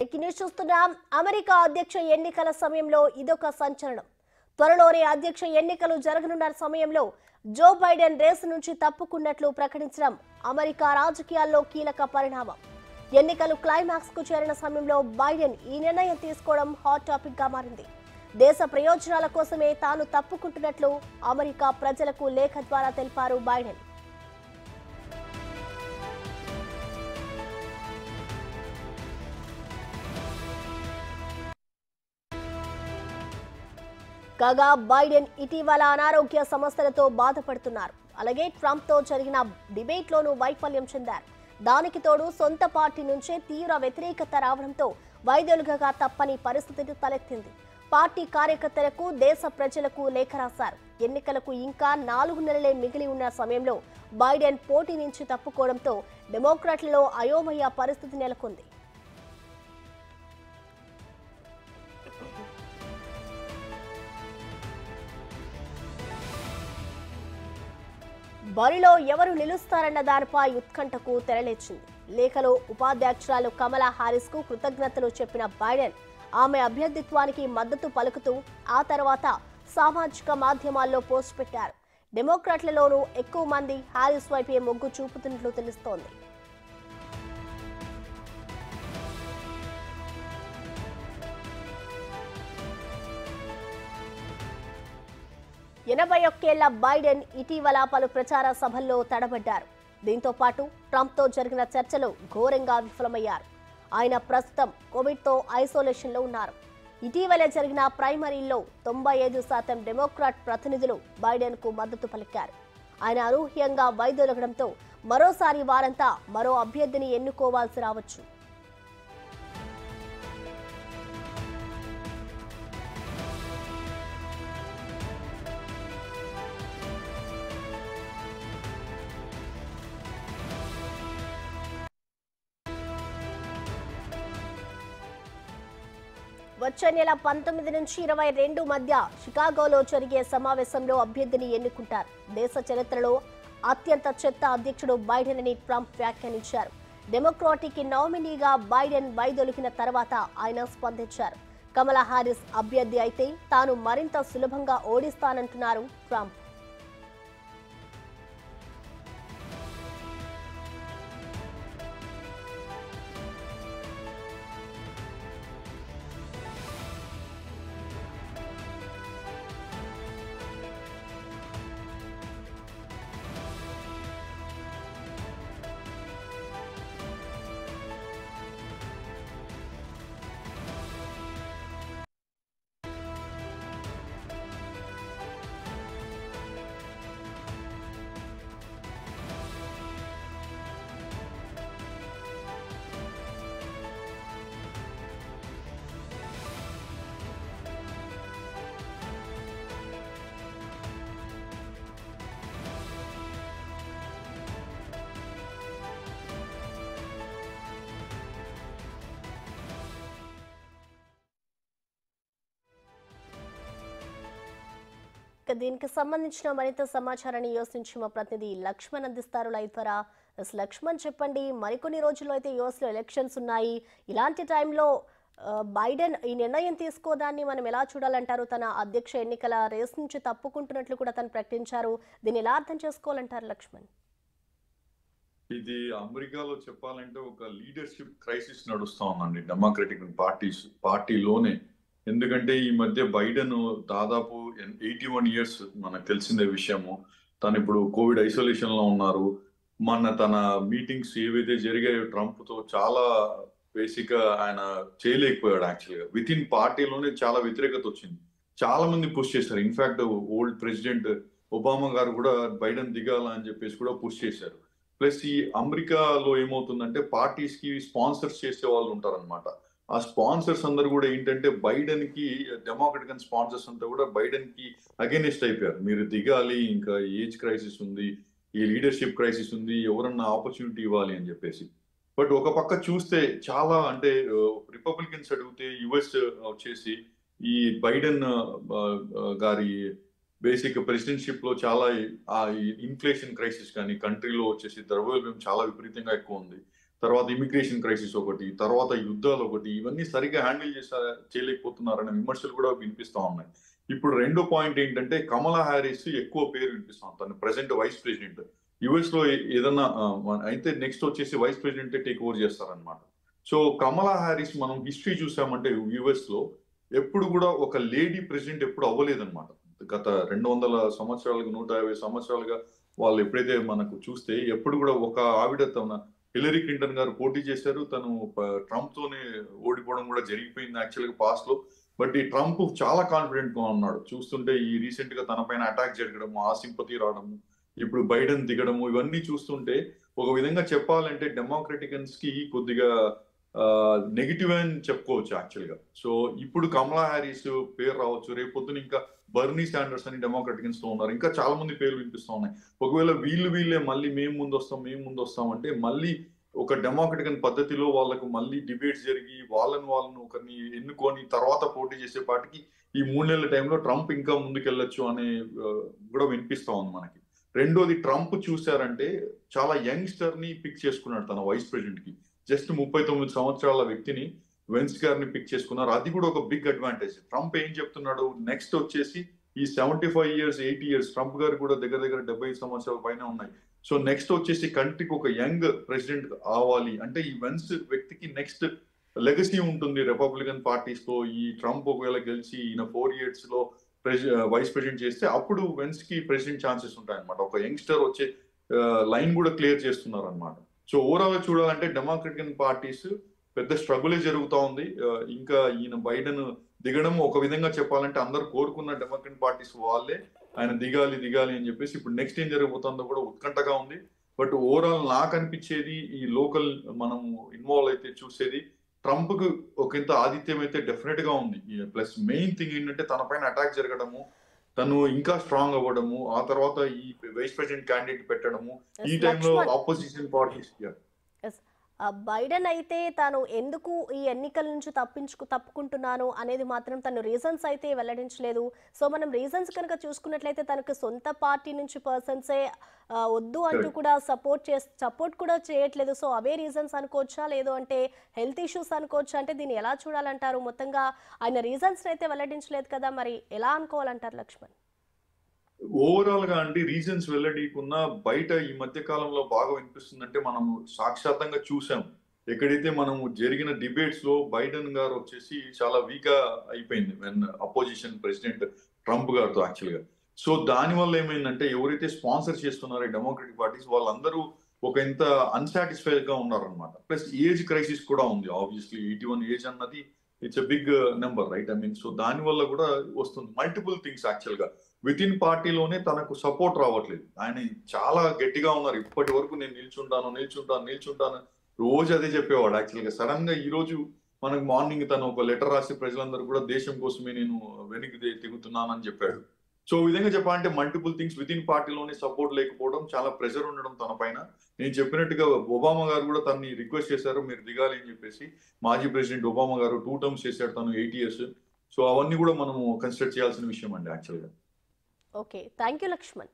చూస్తున్నాం. అమెరికా అధ్యక్ష ఎన్నికల సమయంలో ఇదొక సంచలనం. త్వరలోనే అధ్యక్ష ఎన్నికలు జరగనున్న సమయంలో జో బైడెన్ రేసు నుంచి తప్పుకున్నట్లు ప్రకటించడం అమెరికా రాజకీయాల్లో కీలక పరిణామం. ఎన్నికలు క్లైమాక్స్ కు చేరిన సమయంలో బైడెన్ ఈ నిర్ణయం తీసుకోవడం హాట్ టాపిక్ గా మారింది. దేశ ప్రయోజనాల కోసమే తాను తప్పుకుంటున్నట్లు అమెరికా ప్రజలకు లేఖ ద్వారా తెలిపారు బైడెన్. కాగా బైడెన్ ఇటీవల అనారోగ్య సమస్యలతో బాధపడుతున్నారు. అలాగే ట్రంప్ తో జరిగిన డిబేట్ లోనూ వైఫల్యం చెందారు. దానికి తోడు సొంత పార్టీ నుంచే తీవ్ర వ్యతిరేకత రావడంతో వైదొలుగగా తప్పని పరిస్థితి తలెత్తింది. పార్టీ కార్యకర్తలకు దేశ ప్రజలకు లేఖ రాశారు. ఎన్నికలకు ఇంకా 4 నెలలే మిగిలి ఉన్న సమయంలో బైడెన్ పోటీ నుంచి తప్పుకోవడంతో డెమోక్రాట్లలో అయోమయ పరిస్థితి నెలకొంది. బరిలో ఎవరు నిలుస్తారన్న దానిపై ఉత్కంఠకు తెరలేచింది. లేఖలో ఉపాధ్యక్షురాలు కమలా హారిస్ కు కృతజ్ఞతలు చెప్పిన బైడెన్ ఆమె అభ్యర్థిత్వానికి మద్దతు పలుకుతూ ఆ తర్వాత సామాజిక మాధ్యమాల్లో పోస్ట్ పెట్టారు. డెమోక్రాట్లలోనూ ఎక్కువ మంది హారిస్ వైపే మొగ్గు చూపుతున్నట్లు తెలుస్తోంది. ఎనభై ఒక్కేళ్ల బైడెన్ ఇటీవల పలు ప్రచార సభల్లో తడబడ్డారు. దీంతో పాటు ట్రంప్ తో జరిగిన చర్చలు ఘోరంగా విఫలమయ్యారు. ఆయన ప్రస్తుతం కోవిడ్తో ఐసోలేషన్లో ఉన్నారు. ఇటీవల జరిగిన ప్రైమరీల్లో 95% డెమోక్రాట్ ప్రతినిధులు బైడెన్ కు మద్దతు పలికారు. ఆయన అనూహ్యంగా వైదొలగడంతో మరోసారి వారంతా మరో అభ్యర్థిని ఎన్నుకోవాల్సి రావచ్చు. వచ్చే నెల 19 నుంచి 22 మధ్య షికాగోలో జరిగే సమావేశంలో అభ్యర్థిని ఎన్నుకుంటారు. దేశ చరిత్రలో అత్యంత చెత్త అధ్యక్షుడు బైడెన్ అని ట్రంప్ వ్యాఖ్యానించారు. డెమోక్రాటిక్ నామినీగా బైడెన్ వైదొలిగిన తర్వాత ఆయన స్పందించారు. కమలా హారిస్ అభ్యర్థి అయితే తాను మరింత సులభంగా ఓడిస్తానంటున్నారు ట్రంప్. దీనికి సంబంధించిన మరింత సమాచారాన్ని యూఎస్ నుంచి మా ప్రతినిధి లక్ష్మణ్ అందిస్తారు లైవ్ ద్వారా. లక్ష్మణ్, చెప్పండి, మరికొన్ని రోజుల్లో అయితే యూఎస్ లో ఎలక్షన్స్ ఉన్నాయి. ఇలాంటి టైంలో బైడెన్ ఈ నిర్ణయం తీసుకోదాన్ని మనం ఎలా చూడాలంటారు? తన అధ్యక్ష ఎన్నికల రేస్ నుంచి తప్పుకుంటున్నట్లు కూడా తను ప్రకటించారు. దీన్ని ఎలా అర్థం చేసుకోవాలంటారు లక్ష్మణ్? ఇది అమెరికాలో చెప్పాలంటే ఒక లీడర్షిప్ క్రైసిస్ నడుస్తా ఉందండి డెమోక్రటిక్ పార్టీలోనే. ఎందుకంటే ఈ మధ్య బైడెన్ దాదాపు 81 ఇయర్స్ మనకు తెలిసిన విషయము. తను ఇప్పుడు కోవిడ్ ఐసోలేషన్ లో ఉన్నారు. మొన్న తన మీటింగ్స్ ఏవైతే జరిగాయో ట్రంప్ తో చాలా బేసిక్ గా ఆయన చేయలేకపోయాడు. యాక్చువల్గా విత్ ఇన్ పార్టీలోనే చాలా వ్యతిరేకత వచ్చింది. చాలా మంది పుష్ చేశారు. ఇన్ఫాక్ట్ ఓల్డ్ ప్రెసిడెంట్ ఒబామా గారు కూడా బైడెన్ దిగాల అని చెప్పేసి కూడా పుష్ చేశారు. ప్లస్ ఈ అమెరికాలో ఏమవుతుందంటే పార్టీస్ కి స్పాన్సర్స్ చేసే వాళ్ళు ఉంటారనమాట. ఆ స్పాన్సర్స్ అందరు కూడా ఏంటంటే బైడెన్ కి డెమోక్రటిక్ స్పాన్సర్స్ అంతా కూడా బైడెన్ కి అగైనెస్ట్ అయిపోయారు. మీరు దిగాలి, ఇంకా ఏజ్ క్రైసిస్ ఉంది, ఈ లీడర్షిప్ క్రైసిస్ ఉంది, ఎవరన్నా ఆపర్చునిటీ ఇవ్వాలి అని చెప్పేసి. బట్ ఒక పక్క చూస్తే చాలా అంటే రిపబ్లికన్స్ అడిగితే యుఎస్ వచ్చేసి ఈ బైడెన్ గారి బేసిక్ ప్రెసిడెన్షిప్ లో చాలా ఇన్ఫ్లేషన్ క్రైసిస్ కానీ కంట్రీలో వచ్చేసి ద్రవ్యోల్బణం చాలా విపరీతంగా ఎక్కువ ఉంది. తర్వాత ఇమిగ్రేషన్ క్రైసిస్ ఒకటి, తర్వాత యుద్ధాలు ఒకటి, ఇవన్నీ సరిగ్గా హ్యాండిల్ చేయలేకపోతున్నారనే విమర్శలు కూడా వినిపిస్తా ఉన్నాయి. ఇప్పుడు రెండో పాయింట్ ఏంటంటే కమలా హ్యారిస్ ఎక్కువ పేరు వినిపిస్తాం, తను ప్రెసెంట్ వైస్ ప్రెసిడెంట్. యుఎస్ లో ఏదన్నా అయితే నెక్స్ట్ వచ్చేసి వైస్ ప్రెసిడెంట్ టేక్ ఓవర్ చేస్తారనమాట. సో కమలా హ్యారిస్ మనం హిస్టరీ చూసామంటే యుఎస్ లో ఎప్పుడు కూడా ఒక లేడీ ప్రెసిడెంట్ ఎప్పుడు అవ్వలేదన్నమాట. గత 200 సంవత్సరాలుగా 150 సంవత్సరాలుగా వాళ్ళు ఎప్పుడైతే మనకు చూస్తే ఎప్పుడు కూడా ఒక ఆవిడ తన హిలరీ క్లింటన్ గారు పోటీ చేశారు, తను ట్రంప్ తోనే ఓడిపోవడం కూడా జరిగిపోయింది యాక్చువల్ గా పాస్ట్ లో. బట్ ఈ ట్రంప్ చాలా కాన్ఫిడెంట్ గా ఉన్నాడు. చూస్తుంటే ఈ రీసెంట్ గా తన పైన అటాక్ జరగడము, ఆ సింపతి రావడము, ఇప్పుడు బైడెన్ దిగడము, ఇవన్నీ చూస్తుంటే ఒక విధంగా చెప్పాలంటే డెమోక్రటికన్స్ కి కొద్దిగా నెగిటివ్ అని చెప్పుకోవచ్చు యాక్చువల్ గా. సో ఇప్పుడు కమలా హ్యారిస్ పేరు రావచ్చు, రేపు పొద్దున ఇంకా బర్నీ శాండర్స్ అని డెమోక్రటికన్స్ తో ఉన్నారు, ఇంకా చాలా మంది పేర్లు వినిపిస్తా ఉన్నాయి. ఒకవేళ వీళ్ళే మళ్ళీ మేము ముందు వస్తాం అంటే మళ్ళీ ఒక డెమోక్రటికన్ పద్ధతిలో వాళ్ళకు మళ్ళీ డిబేట్స్ జరిగి వాళ్ళను ఒకరిని ఎన్నుకొని తర్వాత పోటీ చేసే పాటికి ఈ 3 నెలల టైంలో ట్రంప్ ఇంకా ముందుకెళ్ళొచ్చు అనే కూడా వినిపిస్తా ఉంది మనకి. రెండోది, ట్రంప్ చూసారంటే చాలా యంగ్స్టర్ ని పిక్ చేసుకున్నాడు తన వైస్ ప్రెసిడెంట్ కి. జస్ట్ 39 సంవత్సరాల వ్యక్తిని, వెన్స్ గారిని పిక్ చేసుకున్నారు. అది కూడా ఒక బిగ్ అడ్వాంటేజ్. ట్రంప్ ఏం చెప్తున్నాడు, నెక్స్ట్ వచ్చేసి ఈ 75 ఇయర్స్ 80 ఇయర్స్, ట్రంప్ గారు కూడా దగ్గర 75 సంవత్సరాల పైన ఉన్నాయి. సో నెక్స్ట్ వచ్చేసి కంట్రీకి ఒక యంగ్ ప్రెసిడెంట్ కావాలి అంటే ఈ వెన్స్ వ్యక్తికి నెక్స్ట్ లెగసీ ఉంటుంది రిపబ్లికన్ పార్టీస్ తో. ఈ ట్రంప్ ఒకవేళ గెలిచి ఈయన 4 ఇయర్స్ లో వైస్ ప్రెసిడెంట్ చేస్తే అప్పుడు వెన్స్ కి ప్రెసిడెంట్ ఛాన్సెస్ ఉంటాయి అనమాట. ఒక యంగ్స్టర్ వచ్చే లైన్ కూడా క్లియర్ చేస్తున్నారు అనమాట. సో ఓవరాల్ చూడాలంటే డెమోక్రటికన్ పార్టీస్ పెద్ద స్ట్రగులే జరుగుతూ ఉంది. ఇంకా ఈయన బైడెన్ దిగడం ఒక విధంగా చెప్పాలంటే అందరు కోరుకున్న డెమోక్రటిక్ పార్టీస్ వాళ్ళే ఆయన దిగాలి అని చెప్పేసి ఇప్పుడు నెక్స్ట్ ఏం జరగబోతుందో కూడా ఉత్కంఠగా ఉంది. బట్ ఓవరాల్ నాకు అనిపించేది ఈ లోకల్ మనం ఇన్వాల్వ్ అయితే చూసేది ట్రంప్ కు ఒకంత ఆధిత్యం అయితే డెఫినెట్ గా ఉంది. ప్లస్ మెయిన్ థింగ్ ఏంటంటే తన పైన అటాక్ జరగడము, తను ఇంకా స్ట్రాంగ్ అవ్వడము, ఆ తర్వాత ఈ వైస్ ప్రెసిడెంట్ క్యాండిడేట్ పెట్టడము, ఈ టైంలో ఆపోజిషన్ పార్టీస్. బైడెన్ అయితే తాను ఎందుకు ఈ ఎన్నికల నుంచి తప్పుకుంటున్నాను అనేది మాత్రం తను రీజన్స్ అయితే వెల్లడించలేదు. సో మనం రీజన్స్ కనుక చూసుకున్నట్లయితే తనకు సొంత పార్టీ నుంచి పర్సన్సే వద్దు అంటూ కూడా సపోర్ట్ కూడా చేయట్లేదు. సో అవే రీజన్స్ అనుకోవచ్చా, లేదు అంటే హెల్త్ ఇష్యూస్ అనుకోవచ్చా? అంటే దీన్ని ఎలా చూడాలంటారు? మొత్తంగా ఆయన రీజన్స్ అయితే వెల్లడించలేదు కదా, మరి ఎలా అనుకోవాలంటారు లక్ష్మణ్? ఓవరాల్ గా అండి రీజన్స్ వెల్లడీకున్నా బయట ఈ మధ్య కాలంలో బాగా వినిపిస్తుందంటే మనం సాక్షాత్తంగా చూసాం. ఎక్కడైతే మనం జరిగిన డిబేట్స్ లో బైడెన్ గారు వచ్చేసి చాలా వీక్ గా అయిపోయింది వెన్ అపోజిషన్ ప్రెసిడెంట్ ట్రంప్ గారితో యాక్చువల్ గా. సో దాని వల్ల ఏమైందంటే ఎవరైతే స్పాన్సర్ చేస్తున్నారో డెమోక్రటిక్ పార్టీస్ వాళ్ళందరూ ఒక ఇంత అన్సాటిస్ఫైడ్ గా ఉన్నారనమాట. ప్లస్ ఏజ్ క్రైసిస్ కూడా ఉంది. ఆబ్వియస్లీ 81 ఏజ్ అన్నది it's a big number, right? I mean so దాని వల్ల కూడా వస్తుంది మల్టిపుల్ థింగ్స్. యాక్చువల్ గా విత్ ఇన్ పార్టీలోనే తనకు సపోర్ట్ రావట్లేదు. ఆయన చాలా గట్టిగా ఉన్నారు ఇప్పటి వరకు, నేను నిల్చుంటాను రోజు అదే చెప్పేవాడు. యాక్చువల్ గా సడన్ గా ఈ రోజు మనకు మార్నింగ్ తను ఒక లెటర్ రాసి ప్రజలందరూ కూడా దేశం కోసమే నేను వెనక్కి దిగుతున్నానని చెప్పాడు. సో ఈ విధంగా చెప్పాలంటే మల్టిపుల్ థింగ్స్ విత్ ఇన్ పార్టీలోనే సపోర్ట్ లేకపోవడం, చాలా ప్రెషర్ ఉండడం తన పైన. నేను చెప్పినట్టుగా ఒబామా గారు కూడా తనని రిక్వెస్ట్ చేశారు మీరు దిగాలి అని చెప్పేసి. మాజీ ప్రెసిడెంట్ ఒబామా గారు 2 టర్మ్స్ చేశాడు తను 8 ఇయర్స్. సో అవన్నీ కూడా మనము కన్సిడర్ చేయాల్సిన విషయం అండి యాక్చువల్ గా. Okay, thank you Laxman.